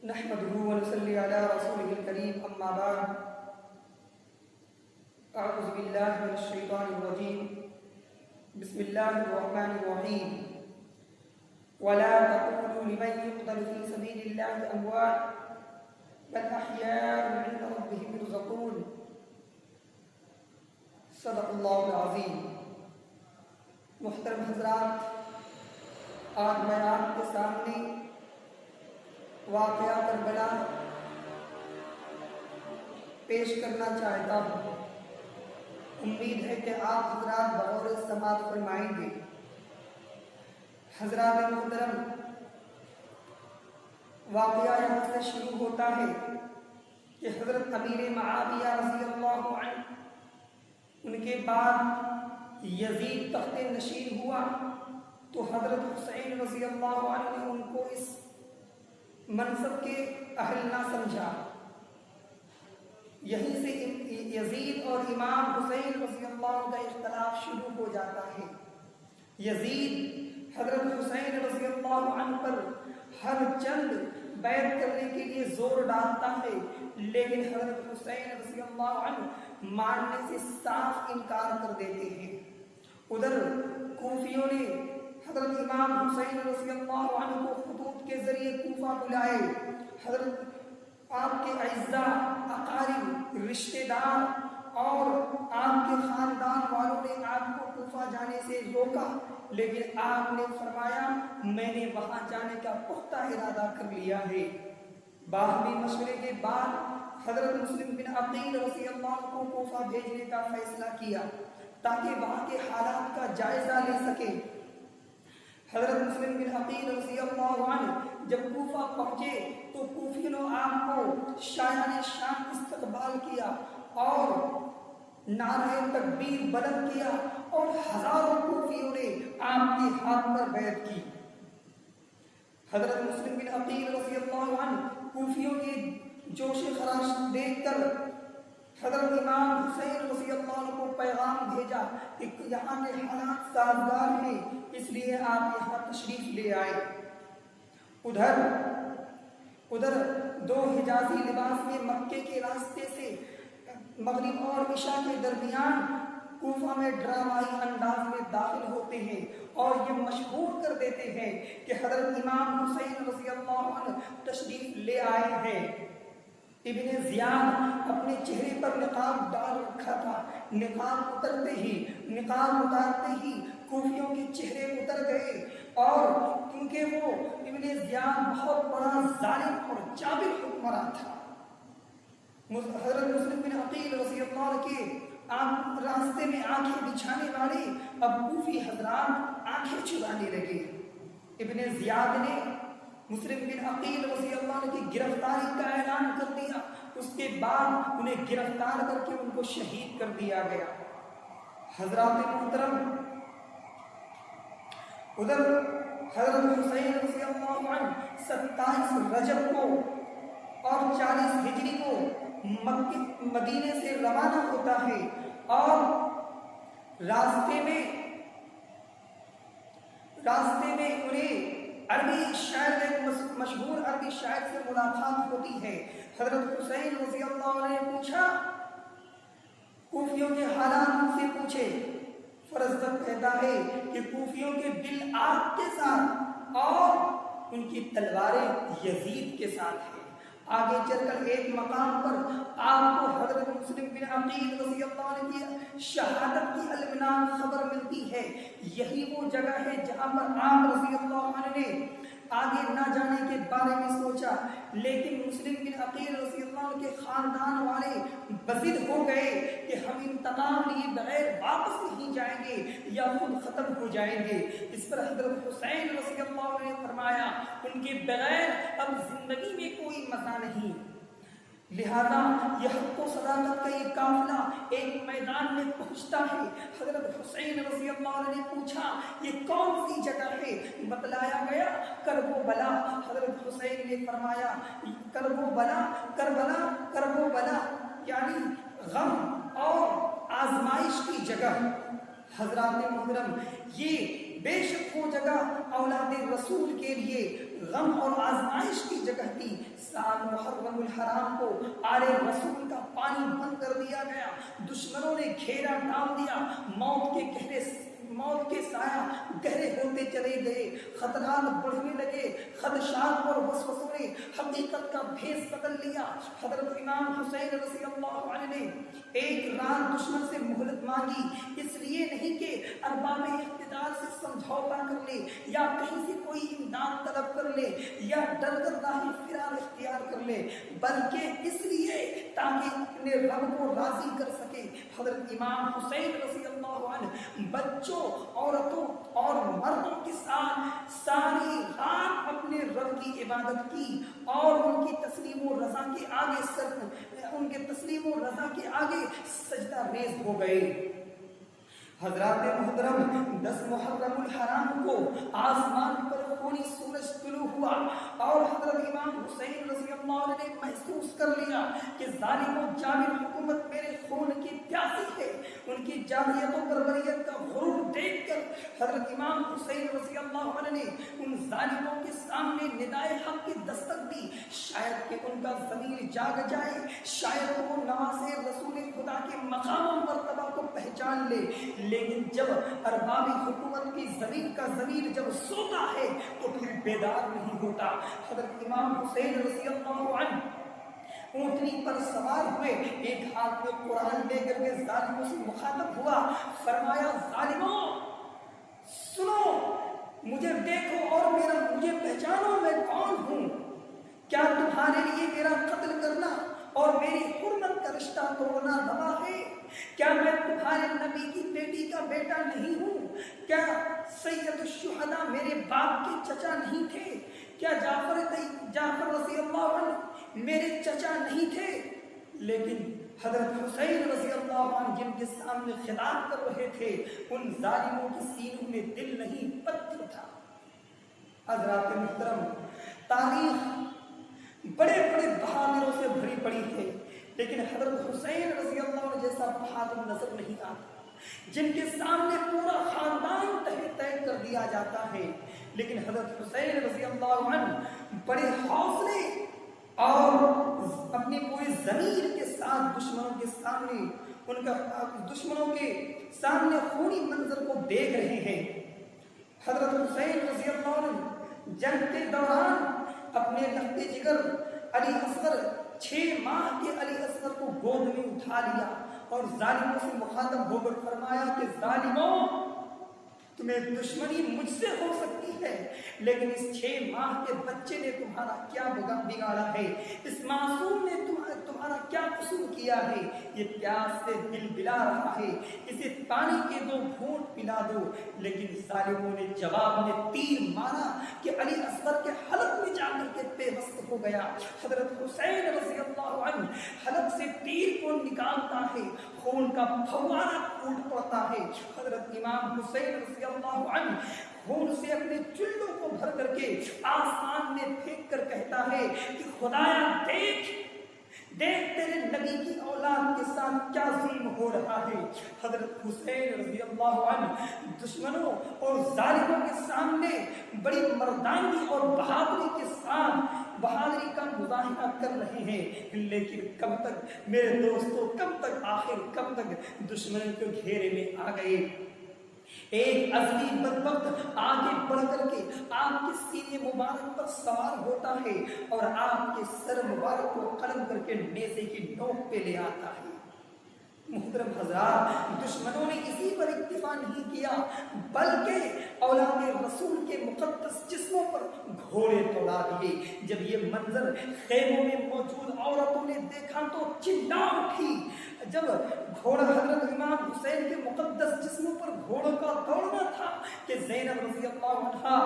نحمده ونصلي على رسوله الكريم أما بعد أعوذ بالله من الشيطان الرجيم بسم الله الرحمن الرحيم ولا تقولوا لمن يقتل في سبيل الله أموات بل أحياء عند ربهم يرزقون صدق الله العظيم. محترم حضرات، آج میں آپ کے سامنے واقعہ کربلا پیش کرنا چاہتا ہوں. امید ہے کہ آپ حضرات بغور سماعت فرمائیں گے. حضرات محترم، واقعہ یہاں سے شروع ہوتا ہے کہ حضرت امیر معاویہ رضی اللہ عنہ، ان کے بعد یزید تخت نشین ہوا تو حضرت حسین رضی اللہ عنہ نے ان کو اس منصب کے اہل نہ سمجھا. یہیں سے یزید اور امام حسین رضی اللہ عنہ کا اختلاف شروع ہو جاتا ہے. یزید حضرت حسین رضی اللہ عنہ پر ہر چند بیعت کرنے کے لیے زور ڈالتا ہے، لیکن حضرت حسین رضی اللہ عنہ ماننے سے صاف انکار کر دیتے ہیں. ادھر کوفیوں نے حضرت امام حسین رضی اللہ عنہ کو خطوط کے ذریعے کوفہ بلائے. حضرت آپ کے اعزاء، اقارب، رشتہ دار اور آپ کے خاندان والوں نے آپ کو کوفہ جانے سے روکا، لیکن آپ نے فرمایا میں نے وہاں جانے کا پختہ ارادہ کر لیا ہے. باہمی مشورے کے بعد حضرت مسلم بن عقیل رضی اللہ عنہ کو کوفہ بھیجنے کا فیصلہ کیا تاکہ وہاں کے حالات کا جائزہ لے سکے. حضرت مسلم بن عقیل رضی اللہ عنہ جب کوفہ پہنچے تو کوفیوں نے آپ کو شایان شان استقبال کیا اور نعرہ تکبیر بلند کیا اور ہزاروں کوفیوں نے آپ کے ہاتھ پر بیعت کی. حضرت مسلم بن عقیل رضی اللہ عنہ کوفیوں کے جوش خراش دیکھ کر حضرت امام حسین رضی اللہ عنہ کو پیغام بھیجا کہ یہاں کے حالات سازگار ہیں، اس لیے آپ یہاں تشریف لے آئے. ادھر دو حجازی لباس میں مکے کے راستے سے مغرب اور عشاء کے درمیان کوفہ میں ڈرامائی انداز میں داخل ہوتے ہیں اور یہ مشہور کر دیتے ہیں کہ حضرت امام حسین رضی اللہ عنہ تشریف لے آئے ہیں. ابن زیاد اپنے چہرے پر نقاب ڈال رکھا تھا. نقاب اتارتے ہی کوفیوں کے چہرے اتر گئے، اور کیونکہ وہ ابن زیاد بہت بڑا ظالم اور جابر حکمراں تھا. حضرت مسلم بن عقیل رضی اللہ عنہ کے راستے میں آنکھیں بچھانے والے اب کوفی حضرات آنکھیں چرانے لگے. ابن زیاد نے مسلم بن عقیل رضی اللہ عنہ کی گرفتاری کا اعلان کر دیا. اس کے بعد انہیں گرفتار کر کے ان کو شہید کر دیا گیا. حضرات محترم، ادھر حضرت حسین رضی اللہ عنہ 27 رجب کو اور 40 ہجری کو مدینے سے روانہ ہوتا ہے اور راستے میں انہیں عربی شاعر، ایک مشہور عربی شاعر سے ملاقات ہوتی ہے. حضرت حسین رضی اللہ عنہ نے پوچھا، کوفیوں کے حالات ان سے پوچھے. فرزدق کہتا ہے کہ کوفیوں کے دل آگ کے ساتھ اور ان کی تلواریں یزید کے ساتھ ہیں. آگے چل کر ایک مقام پر آپ کو حضرت مسلم بن عقیل رضی اللہ عنہ کی شہادت کی المنان خبر ملتی ہے. یہی وہ جگہ ہے جہاں پر آپ رضی اللہ عنہ نے آگے نہ جانے کے بارے میں سوچا، لیکن مسلم بن عقیل رضی اللہ عنہ کے خاندان والے بضد ہو گئے کہ ہم انتقام لیے بغیر واپس نہیں جائیں گے یا خود ختم ہو جائیں گے. اس پر حضرت حسین رضی اللہ عنہ نے فرمایا ان کے بغیر اب زندگی میں کوئی مزہ نہیں. لہذا یہ حق و صداقت کا یہ قافلہ ایک میدان میں پہنچتا ہے. حضرت حسین رضی اللہ عنہ نے پوچھا یہ کون سی جگہ ہے؟ بتلایا گیا کربلا. حضرت حسین نے فرمایا کربلا یعنی غم اور آزمائش کی جگہ. حضرات محترم، یہ بے شک وہ جگہ اولاد رسول کے لیے غم اور آزمائش کی جگہ تھی۔ سال محرم الحرام کو آل رسول کا پانی بند کر دیا گیا، دشمنوں نے گھیرا ڈال دیا، موت کے سایہ گہرے ہوتے چلے گئے، خطرات بڑھنے لگے، خدشات اور وسوسوں نے حقیقت کا بھیس بدل لیا۔ حضرت امام حسین رضی اللہ عنہ نے ایک رات دشمن سے مہلت مانگی، اس لیے نہیں کہ ارباب اقتدار سے سمجھوتا کر لے یا کہیں سے کوئی امداد طلب کر لے یا ڈر کر راہ فرار اختیار کر لے، بلکہ اس لیے تاکہ اپنے رب کو راضی کر سکے۔ حضرت امام حسین رضی اللہ عنہ بچوں، عورتوں اور مردوں کے ساتھ ساری رات اپنے رب کی عبادت کی اور ان کی تسلیم و رضا کے آگے سجدہ ریز ہو گئے۔ حضرات محترم، 10 محرم الحرام کو آسمان پر خونی سورج طلوع ہوا اور حضرت امام حسین رضی اللہ عنہ نے محسوس کر لیا کہ ظالم و جابر حکومت میرے خون کی پیاسی ہے۔ ان کی جارحیت و بربریت کا غرور دیکھ کر حضرت امام حسین رضی اللہ عنہ نے ان ظالموں کے سامنے ندائے حق کی دستک دی، شاید کہ ان کا ضمیر جاگ جائے، شاید وہ نواسے رسول خدا کے مقام و مرتبہ کو پہچان لے۔ لیکن جب اربابی حکومت کی ضمیر جب سوتا ہے تو پھر بیدار نہیں ہوتا۔ حضرت امام حسین رضی اللہ عنہ اونٹنی پر سوار ہوئے، ایک ہاتھ میں قرآن لے کر کے ظالموں سے مخاطب ہوا، فرمایا ظالموں سنو، مجھے دیکھو اور مجھے پہچانو، میں کون ہوں؟ کیا تمہارے لیے میرا قتل کرنا اور میری حرمت کا رشتہ توڑنا روا ہے؟ کیا میں تمہارے نبی کی بیٹی کا بیٹا نہیں ہوں؟ کیا سید الشہداء میرے باپ کے چچا نہیں تھے؟ کیا جعفر رضی اللہ عنہ میرے چچا نہیں تھے؟ لیکن حضرت حسین رضی اللہ عنہ جن کے سامنے خطاب کر رہے تھے، ان ظالموں کے سینوں میں دل نہیں پتھر تھا۔ حضرات محترم، تاریخ بڑے بڑے بہادروں سے بھری پڑی ہے، لیکن حضرت حسین رضی اللہ عنہ جیسا بہادر نظر نہیں آتا، جن کے سامنے پورا خاندان تہ کر دیا جاتا ہے۔ لیکن حضرت حسین رضی اللہ عنہ بڑے حوصلے اور اپنی پوری ضمیر کے ساتھ دشمنوں کے سامنے خونی منظر کو دیکھ رہے ہیں۔ حضرت حسین رضی اللہ عنہ جنگ کے دوران اپنے لخت جگر علی اصغر 6 ماہ کے علی اصغر کو گود میں اٹھا لیا اور ظالموں سے مخاطب ہو کر فرمایا کہ ظالموں، تمہیں دشمنی مجھ سے ہو سکتی ہے، لیکن اس 6 ماہ کے بچے نے تمہارا کیا بگاڑا ہے؟ اس معصوم نے تمہارا کیا قصور کیا ہے؟ یہ پیاس سے دل بلا رہا ہے، اسے پانی کے 2 گھونٹ پلا دو۔ لیکن ظالموں نے جواب میں تیر مارا کہ علی اصغر کے حلق میں جا کر کے پیوست ہو گیا۔ حضرت حسین رضی اللہ عنہ حلق سے تیر کو نکالتا ہے، خون کا پھوارہ پھوٹ پڑتا ہے۔ حضرت امام حسین رضی اللہ عنہ خون سے اپنے چلوں کو بھر کر کے آسمان میں پھینک کر کہتا ہے کہ خدایا دیکھ تیرے نبی کی اولاد کے ساتھ کیا ظلم ہو رہا ہے۔ حضرت حسین رضی اللہ عنہ دشمنوں اور ظالموں کے سامنے بڑی مردانگی اور بہادری کے ساتھ بہادری کا مظاہرہ کر رہے ہیں، لیکن کب تک میرے دوستوں، کب تک دشمنوں کے گھیرے میں آ گئے۔ ایک ازلی بدبخت آگے بڑھ کر کے آپ کے سینے مبارک پر سوار ہوتا ہے اور آپ کے سر مبارک کو قلم کر کے نیزے کی نوک پہ لے آتا ہے۔ محترم حضرات، دشمنوں نے اسی پر اکتفا نہیں کیا بلکہ اولاد رسول کے مقدس جسموں پر گھوڑے توڑا دیے۔ جب یہ منظر خیموں میں موجود عورتوں نے دیکھا تو چلا اٹھی۔ جب گھوڑا حضرت امام حسین کے مقدس جسموں پر گھوڑوں کا دوڑنا تھا کہ زینب رضی اللہ عنہا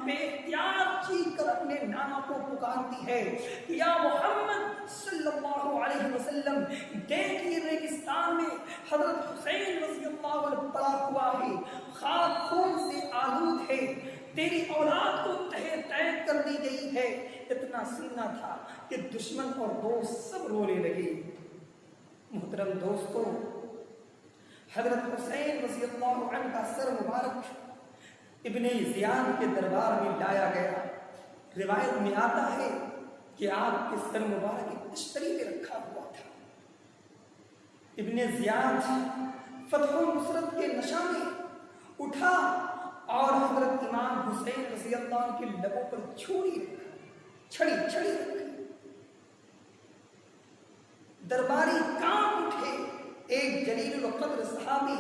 بے اختیار چیخ کر اپنے نانا کو پکارتی ہے، یا محمد صلی اللہ علیہ وسلم، دیکھ یہ ریگستان میں حضرت حسین رضی اللہ عنہ پڑا ہوا ہے، خاک خون سے آلود ہے، تیری اولاد کو تہہ تیگ کر دی گئی ہے۔ اتنا سننا تھا کہ دشمن اور دوست سب رونے لگے۔ محترم دوستو، حضرت حسین رضی اللہ عنہ کا سر مبارک ابن زیاد کے دربار میں لایا گیا۔ روایت میں آتا ہے کہ آپ کے سر مبارک تشتری پہ رکھا ہوا تھا۔ ابن زیاد فتح و نصرت کے نشہ میں اٹھا اور حضرت امام حسین رضی اللہ عنہ کے لبوں پر چھڑی رکھی۔ درباری کانپ اٹھے۔ ایک جلیل القدر صحابی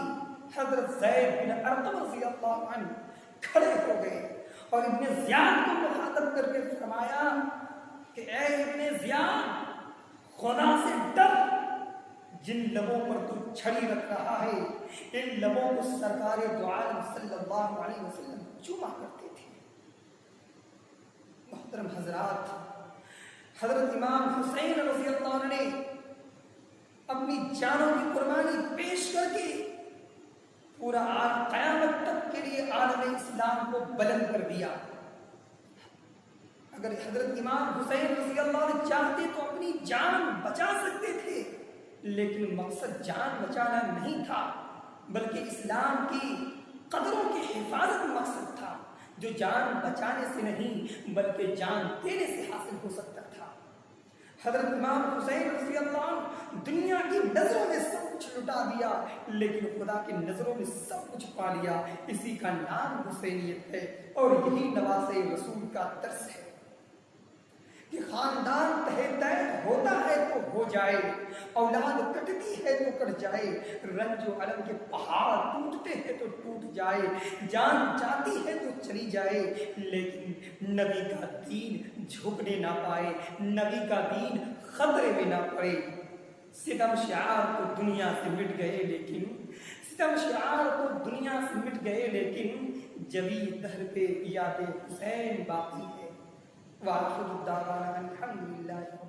حضرت زید بن ارقم رضی اللہ عنہ کھڑے ہو گئے اور ابن زیاد کو مخاطب کر کے فرمایا کہ اے ابن زیاد، خدا سے ڈر، جن لبوں پر تو چھڑی رکھ رہا ہے ان لبوں کو سرکار دو عالم صلی اللہ علیہ وسلم چوما کرتے تھے۔ محترم حضرات، حضرت امام حسین رضی اللہ عنہ نے اپنی جانوں کی قربانی پیش کر کے پورا قیامت تک کے لیے عالم اسلام کو بلند کر دیا۔ اگر حضرت امام حسین رضی اللہ عنہ چاہتے تو اپنی جان بچا سکتے تھے، لیکن مقصد جان بچانا نہیں تھا بلکہ اسلام کی قدروں کی حفاظت مقصد تھا، جو جان بچانے سے نہیں بلکہ جان دینے سے حاصل ہو سکتا تھا۔ حضرت امام حسین رضی اللہ عنہ دنیا کی نظروں میں سب کچھ لٹا دیا لیکن خدا کی نظروں میں سب کچھ پا لیا۔ اسی کا نام حسینیت ہے اور یہی نواسے رسول کا درس ہے کہ خاندان تہ ہوتا ہے تو ہو جائے، اولاد کٹتی ہے تو کٹ جائے، رنج و الم کے پہاڑ ٹوٹتے ہیں تو ٹوٹ جائے، جان جاتی ہے تو چلی جائے، لیکن نبی کا دین جھکنے نہ پائے، نبی کا دین خطرے میں نہ پڑے۔ ستم شعار تو دنیا سے مٹ گئے لیکن جبی دہر پہ یاد حسین باقی ہے۔ وآخر الدعوانا الحمدللہ۔